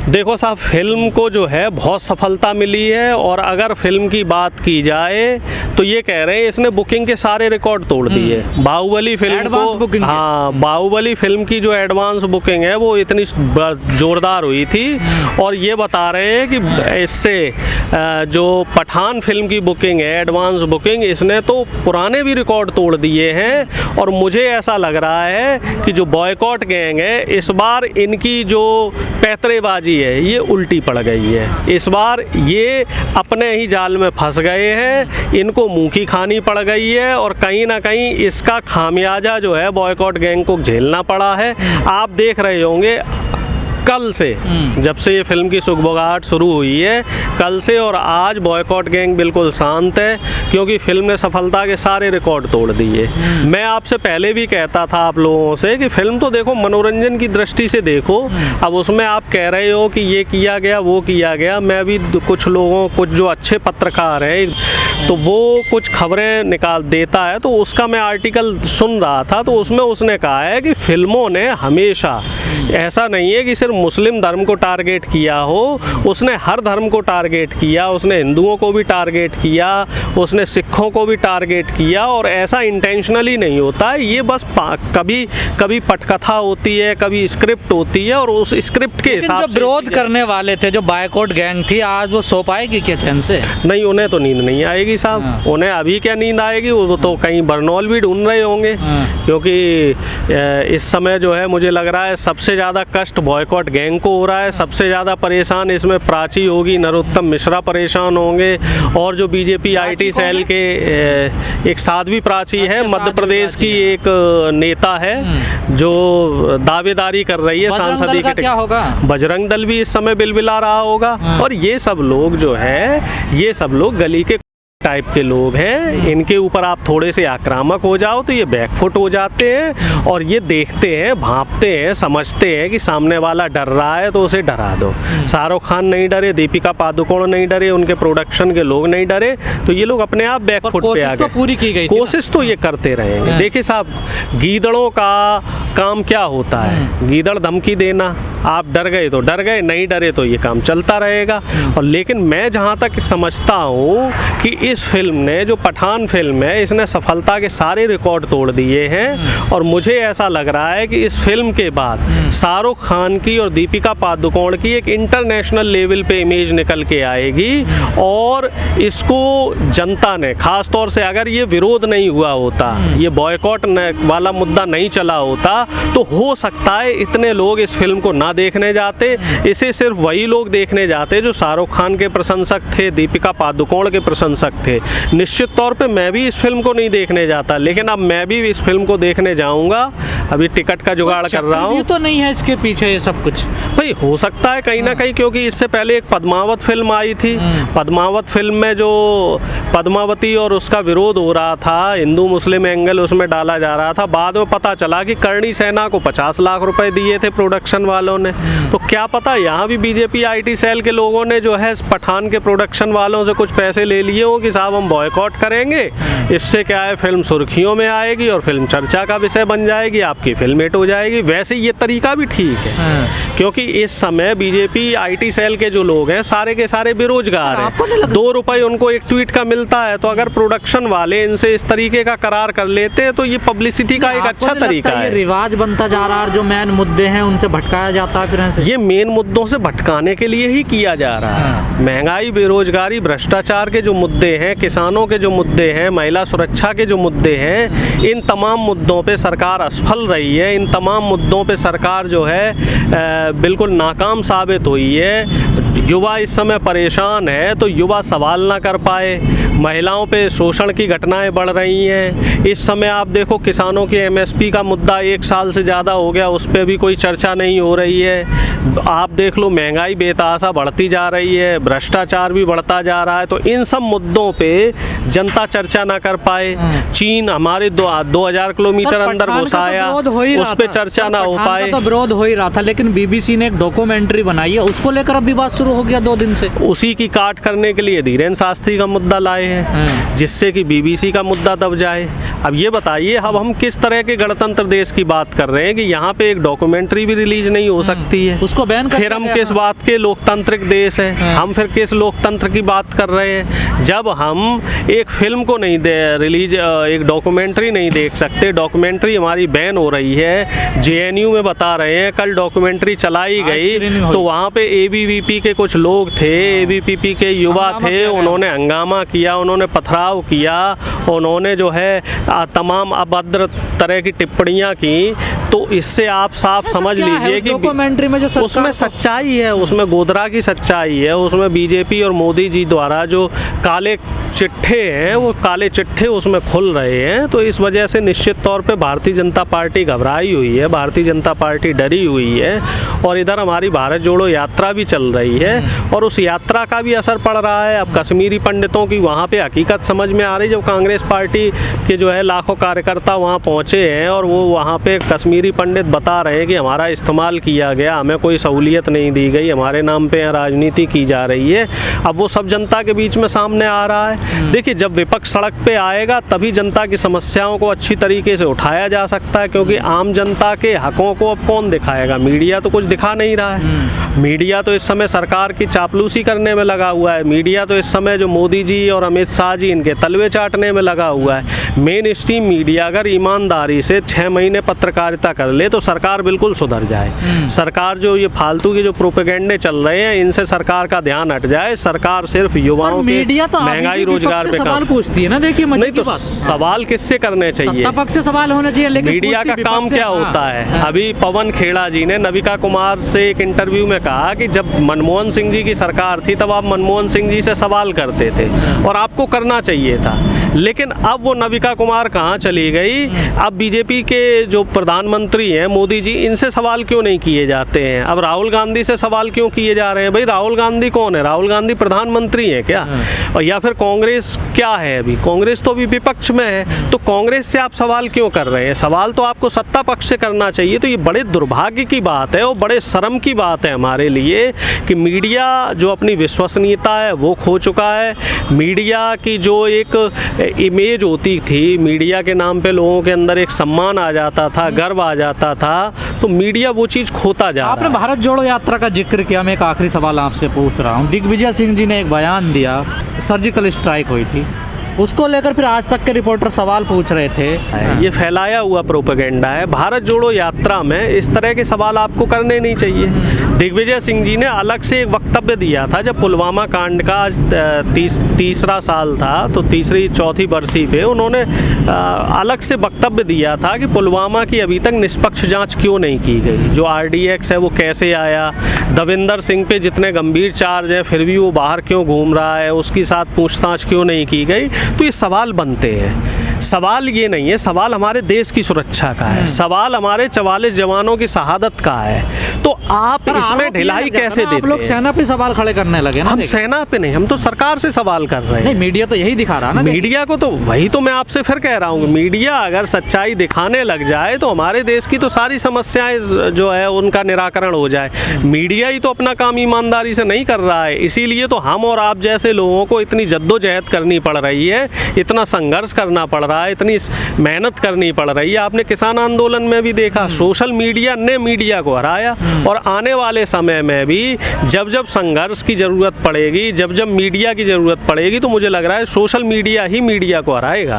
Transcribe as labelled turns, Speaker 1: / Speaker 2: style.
Speaker 1: देखो साहब, फिल्म को जो है बहुत सफलता मिली है, और अगर फिल्म की बात की जाए तो ये कह रहे हैं इसने बुकिंग के सारे रिकॉर्ड तोड़ दिए। बाहुबली फिल्म को, हाँ, बाहुबली फिल्म की जो एडवांस बुकिंग है वो इतनी जोरदार हुई थी, और ये बता रहे हैं कि इससे जो पठान फिल्म की बुकिंग है, एडवांस बुकिंग, इसने तो पुराने भी रिकॉर्ड तोड़ दिए हैं। और मुझे ऐसा लग रहा है कि जो बॉयकॉट गैंग है, इस बार इनकी जो पैतरेबाजी है ये उल्टी पड़ गई है। इस बार ये अपने ही जाल में फंस गए हैं, इनको मुंह की खानी पड़ गई है, और कहीं ना कहीं इसका खामियाजा जो है बॉयकॉट गैंग को झेलना पड़ा है। आप देख रहे होंगे कल से, जब से ये फिल्म की सुगबुगाहट शुरू हुई है, कल से और आज बॉयकॉट गैंग बिल्कुल शांत है, क्योंकि फिल्म ने सफलता के सारे रिकॉर्ड तोड़ दिए। मैं आपसे पहले भी कहता था आप लोगों से कि फिल्म तो देखो, मनोरंजन की दृष्टि से देखो। अब उसमें आप कह रहे हो कि ये किया गया, वो किया गया। मैं भी कुछ लोगों, कुछ जो अच्छे पत्रकार हैं, तो वो कुछ खबरें निकाल देता है, तो उसका मैं आर्टिकल सुन रहा था, तो उसमें उसने कहा है कि फिल्मों ने हमेशा, ऐसा नहीं है कि सिर्फ मुस्लिम धर्म को टारगेट किया हो, उसने हर धर्म को टारगेट किया, उसने हिंदुओं को भी टारगेट किया, उसने सिखों को भी टारगेट किया। और ऐसा इंटेंशनली नहीं होता है, ये बस कभी कभी पटकथा होती है, कभी स्क्रिप्ट होती है, और उस स्क्रिप्ट के हिसाब से
Speaker 2: विरोध करने वाले थे, जो बॉयकॉट गैंग थी, आज वो सो पाएगी क्या चैन से?
Speaker 1: नहीं, उन्हें तो नींद नहीं आएगी साहब। उन्हें अभी क्या नींद आएगी, वो तो कहीं बरनौल भी ढूंढ रहे होंगे, क्योंकि इस समय जो है मुझे लग रहा है सबसे ज़्यादा कष्ट बॉयकॉट गैंग को हो रहा है। सबसे ज़्यादा परेशान इसमें प्राची होगी, नरोत्तम मिश्रा परेशान होंगे, और जो बीजेपी आईटी सेल के एक साध्वी प्राची है, मध्य प्रदेश की एक नेता है, जो दावेदारी कर रही है सांसदी के।
Speaker 2: क्या होगा?
Speaker 1: बजरंग दल भी इस समय बिलबिला रहा होगा। और ये सब लोग जो है, ये सब लोग गली के टाइप के लोग हैं, इनके ऊपर आप थोड़े से आक्रामक हो जाओ तो ये बैकफुट हो जाते हैं, और ये देखते हैं, भांपते हैं, समझते हैं कि सामने वाला डर रहा है तो उसे डरा दो। शाहरुख खान नहीं डरे, दीपिका पादुकोण नहीं डरे, उनके प्रोडक्शन के लोग नहीं डरे, तो ये लोग अपने आप बैकफुट पे आ गए।
Speaker 2: पूरी की गई,
Speaker 1: कोशिश तो ये करते रहेंगे। देखिए साहब, गीदड़ों का काम क्या होता है? गीदड़ धमकी देना, आप डर गए तो डर गए, नहीं डरे तो ये काम चलता रहेगा। और लेकिन मैं जहाँ तक समझता हूँ कि इस फिल्म ने, जो पठान फिल्म है, इसने सफलता के सारे रिकॉर्ड तोड़ दिए हैं। और मुझे ऐसा लग रहा है कि इस फिल्म के बाद शाहरुख खान की और दीपिका पादुकोण की एक इंटरनेशनल लेवल पे इमेज निकल के आएगी, और इसको जनता ने, खास तौर से अगर ये विरोध नहीं हुआ होता, ये बॉयकॉट वाला मुद्दा नहीं चला होता, तो हो सकता है इतने लोग इस फिल्म को ना देखने जाते। इसे सिर्फ वही लोग देखने जाते जो शाहरुख खान के प्रशंसक थे, दीपिका पादुकोण के प्रशंसक थे। निश्चित तौर पे मैं भी इस फिल्म को नहीं देखने जाता, लेकिन अब मैं भी इस फिल्म को देखने जाऊंगा। अभी टिकट का जुगाड़ कर रहा हूँ।
Speaker 2: तो नहीं है इसके पीछे ये सब कुछ?
Speaker 1: भाई हो सकता है कहीं ना कहीं, क्योंकि इससे पहले एक पद्मावत फिल्म आई थी। पद्मावत फिल्म में जो पद्मावती और उसका विरोध हो रहा था, हिंदू मुस्लिम एंगल उसमें डाला जा रहा था, बाद में पता चला कि करणी सेना को 50 लाख रुपए दिए थे प्रोडक्शन वालों ने। तो क्या पता यहाँ भी बीजेपी आईटी सेल के लोगों ने जो है पठान के प्रोडक्शन वालों से कुछ पैसे ले लिए हो कि साहब हम बॉयकॉट करेंगे, इससे क्या है, फिल्म सुर्खियों में आएगी और फिल्म चर्चा का विषय बन जाएगी, आपकी फिल्म हिट हो जाएगी। वैसे ये तरीका भी ठीक है, क्योंकि इस समय बीजेपी आईटी सेल के जो लोग हैं सारे के सारे बेरोजगार हैं। 2 रुपए उनको एक ट्वीट का मिलता है, तो अगर प्रोडक्शन वाले इनसे इस तरीके का करार कर लेते हैं तो ये पब्लिसिटी का एक अच्छा तरीका है।
Speaker 2: रिवाज बनता जा रहा है, जो मेन मुद्दे हैं उनसे भटकाया जाता है। फिर
Speaker 1: ये मेन मुद्दों से भटकाने के लिए ही किया जा रहा है। महंगाई, बेरोजगारी, भ्रष्टाचार के जो मुद्दे हैं, किसानों के जो मुद्दे हैं, महिला सुरक्षा के जो मुद्दे हैं, इन तमाम मुद्दों पे सरकार असफल रही है। इन तमाम मुद्दों पे सरकार जो है बिल्कुल नाकाम साबित हुई है। युवा इस समय परेशान है, तो युवा सवाल ना कर पाए। महिलाओं पे शोषण की घटनाएं बढ़ रही हैं। इस समय आप देखो, किसानों के एमएसपी का मुद्दा 1 साल से ज़्यादा हो गया, उस पर भी कोई चर्चा नहीं हो रही है। आप देख लो, महंगाई बेतहाशा बढ़ती जा रही है, भ्रष्टाचार भी बढ़ता जा रहा है। तो इन सब मुद्दों पे जनता चर्चा ना कर पाए। चीन हमारे 2000 किलोमीटर अंदर घुसाया, उस पर चर्चा ना हो पाए।
Speaker 2: तो विरोध हो ही रहा था, लेकिन बीबीसी ने एक डॉक्यूमेंट्री बनाई है, उसको लेकर अब विवाद शुरू हो गया 2 दिन से।
Speaker 1: उसी की काट करने के लिए धीरेन्द्र शास्त्री का मुद्दा लाए हैं, जिससे कि बीबीसी का मुद्दा दब जाए। अब ये बताइए, अब हम किस तरह के गणतंत्र देश की बात कर रहे हैं कि यहाँ पे एक डॉक्यूमेंट्री भी रिलीज नहीं हो सकती है,
Speaker 2: उसको बैन कर
Speaker 1: फिर हम किस बात के लोकतांत्रिक देश है, हम फिर किस लोकतंत्र की बात कर रहे हैं जब हम एक फिल्म को नहीं रिलीज, एक डॉक्यूमेंट्री नहीं देख सकते। डॉक्यूमेंट्री हमारी बैन हो रही है। जेएनयू में बता रहे हैं कल डॉक्यूमेंट्री चलाई गई तो वहाँ पे एबीवीपी के कुछ लोग थे, एबीवीपी के युवा थे, उन्होंने हंगामा किया, उन्होंने पथराव किया, उन्होंने जो है तमाम अभद्र तरह की टिप्पणियां की। तो इससे आप साफ समझ लीजिए कि
Speaker 2: डॉक्यूमेंट्री में जो
Speaker 1: उसमें सच्चाई है, उसमें गोधरा की सच्चाई है, उसमें बीजेपी और मोदी जी द्वारा जो काले चिट्ठे हैं वो काले चिट्ठे उसमें खुल रहे हैं। तो इस वजह से निश्चित तौर पे भारतीय जनता पार्टी घबराई हुई है, भारतीय जनता पार्टी डरी हुई है और इधर हमारी भारत जोड़ो यात्रा भी चल रही है और उस यात्रा का भी असर पड़ रहा है। अब कश्मीरी पंडितों की वहाँ पे हकीकत समझ में आ रही, जब कांग्रेस पार्टी के जो है लाखों कार्यकर्ता वहाँ पहुँचे हैं और वो वहाँ पे कश्मीरी पंडित बता रहे हैं कि हमारा इस्तेमाल किया गया, हमें कोई सहूलियत नहीं दी गई, हमारे नाम पे राजनीति की जा रही है। अब वो सब जनता के बीच में सामने आ रहा है। देखिए, जब विपक्ष सड़क पे आएगा तभी जनता की समस्याओं को अच्छी तरीके से उठाया जा सकता है, क्योंकि आम जनता के हकों को अब कौन दिखाएगा? मीडिया तो कुछ दिखा नहीं रहा है। मीडिया तो इस समय सरकार की चापलूसी करने में लगा हुआ है। मीडिया तो इस समय जो मोदी जी और अमित शाह जी इनके तलवे चाटने में लगा हुआ है। मेन स्ट्रीम मीडिया अगर ईमानदारी से 6 महीने पत्रकारिता कर ले तो सरकार बिल्कुल सुधर जाए। सरकार जो ये फालतू के जो प्रोपेगेंडे चल रहे हैं इनसे सरकार का ध्यान हट जाए। सरकार सिर्फ युवाओं के महंगाई रोजगार पे
Speaker 2: सवाल पूछती है ना। देखिए,
Speaker 1: नहीं तो सवाल किससे करने चाहिए?
Speaker 2: सत्ता पक्ष से सवाल होने चाहिए, लेकिन
Speaker 1: मीडिया का काम क्या होता है? अभी पवन खेड़ा जी ने नविका कुमार से एक इंटरव्यू में कहा कि जब मनमोहन सिंह जी की सरकार थी तब आप मनमोहन सिंह जी से सवाल करते थे और आपको करना चाहिए था, लेकिन अब वो नविका कुमार कहाँ चली गई? अब बीजेपी के जो प्रधानमंत्री हैं मोदी जी, इनसे सवाल क्यों नहीं किए जाते हैं? अब राहुल गांधी से सवाल क्यों किए जा रहे हैं? भाई, राहुल गांधी कौन है? राहुल गांधी प्रधानमंत्री हैं क्या? और या फिर कांग्रेस क्या है? अभी कांग्रेस तो अभी विपक्ष में है, तो कांग्रेस से आप सवाल क्यों कर रहे हैं? सवाल तो आपको सत्ता पक्ष से करना चाहिए। तो ये बड़े दुर्भाग्य की बात है और बड़े शर्म की बात है हमारे लिए कि मीडिया जो अपनी विश्वसनीयता है वो खो चुका है। मीडिया की जो एक इमेज होती थी, मीडिया के नाम पे लोगों के अंदर एक सम्मान आ जाता था, गर्व आ जाता था, तो मीडिया वो चीज़ खोता जा रहा है।
Speaker 2: आपने भारत जोड़ो यात्रा का जिक्र किया, मैं एक आखिरी सवाल आपसे पूछ रहा हूँ। दिग्विजय सिंह जी ने एक बयान दिया, सर्जिकल स्ट्राइक हुई थी, उसको लेकर फिर आज तक के रिपोर्टर सवाल पूछ रहे थे।
Speaker 1: ये फैलाया हुआ प्रोपेगेंडा है। भारत जोड़ो यात्रा में इस तरह के सवाल आपको करने नहीं चाहिए। दिग्विजय सिंह जी ने अलग से एक वक्तव्य दिया था जब पुलवामा कांड का आज तीसरा साल था, तो तीसरी चौथी बरसी पे उन्होंने अलग से वक्तव्य दिया था कि पुलवामा की अभी तक निष्पक्ष जांच क्यों नहीं की गई, जो RDX है वो कैसे आया, दविंदर सिंह पे जितने गंभीर चार्ज हैं फिर भी वो बाहर क्यों घूम रहा है, उसकी साथ पूछताछ क्यों नहीं की गई। तो ये सवाल बनते हैं। सवाल ये नहीं है, सवाल हमारे देश की सुरक्षा का है, सवाल हमारे 44 जवानों की शहादत का है। तो आप इसमें ढिलाई कैसे देते हैं?
Speaker 2: आप लोग सेना पे सवाल खड़े करने लगे ना।
Speaker 1: हम सेना पे नहीं, हम तो सरकार से सवाल कर रहे हैं।
Speaker 2: नहीं, मीडिया तो यही दिखा रहा ना।
Speaker 1: मीडिया को तो वही तो मैं आपसे फिर कह रहा हूँ, मीडिया अगर सच्चाई दिखाने लग जाए तो हमारे देश की तो सारी समस्याएं जो है उनका निराकरण हो जाए। मीडिया ही तो अपना काम ईमानदारी से नहीं कर रहा है, इसीलिए तो हम और आप जैसे लोगों को इतनी जद्दोजहद करनी पड़ रही है, इतना संघर्ष करना पड़ रहा है, इतनी मेहनत करनी पड़ रही है। आपने किसान आंदोलन में भी देखा, सोशल मीडिया ने मीडिया को हराया और आने वाले समय में भी जब जब संघर्ष की ज़रूरत पड़ेगी, जब जब मीडिया की ज़रूरत पड़ेगी, तो मुझे लग रहा है सोशल मीडिया ही मीडिया को हराएगा।